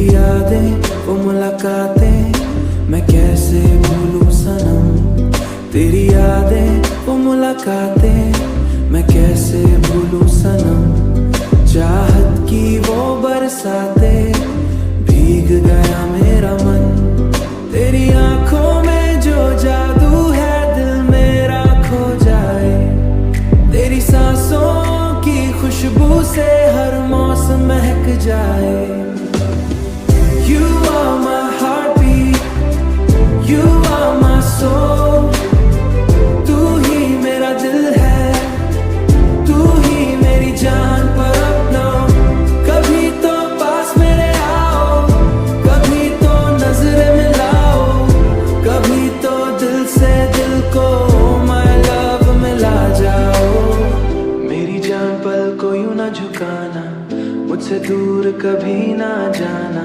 यादें वो मुलाकातें मैं कैसे भूलूं सनम। तेरी यादें वो मुलाकातें मैं कैसे भूलूं सनम। चाहत की वो बरसातें भीग गया मेरा मन। तेरी आंखों में जो जादू है दिल मेरा खो जाए। तेरी सांसों की खुशबू से हर मौसम महक जाए। You are my heartbeat, you are my soul। तू ही मेरा दिल है, तू ही मेरी जान। पर अपना कभी तो पास मेरे आओ, कभी तो नजरें मिलाओ, कभी तो दिल से दिल को my love मिला जाओ। मेरी जान पल को यूं ना झुकाना, मुझसे दूर कभी ना जाना।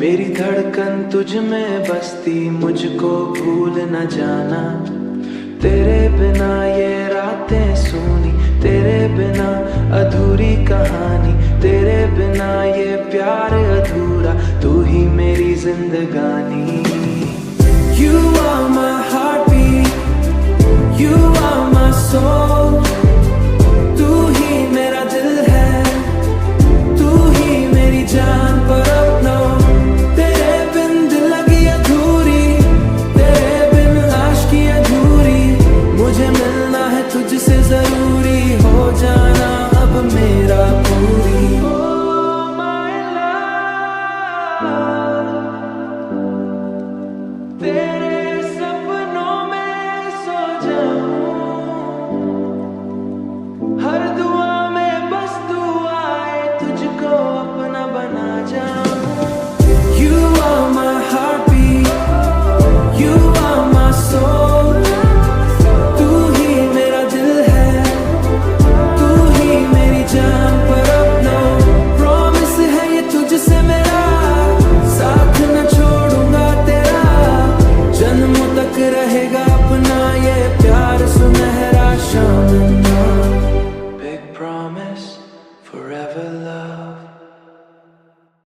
मेरी धड़कन तुझ में बसती मुझको भूल न जाना। तेरे बिना ये रातें सूनी, तेरे बिना अधूरी कहानी। तेरे बिना ये प्यार अधूरा, तू ही मेरी जिंदगानी। You are my heartbeat, you are my soul। तू ही मेरा दिल है, तू ही मेरी जान। पर अपना तेरे बिन दिल लगी अधूरी, तेरे बिन आश की अधूरी। मुझे मिलना है तुझसे जरूरी, हो जाना अब मेरा पूरी। Oh my love, तेरे सपनों में सो जाऊं, हर दुआ में बस तू आए, तुझको अपना बना जाऊं। You are my heartbeat, you are my soul।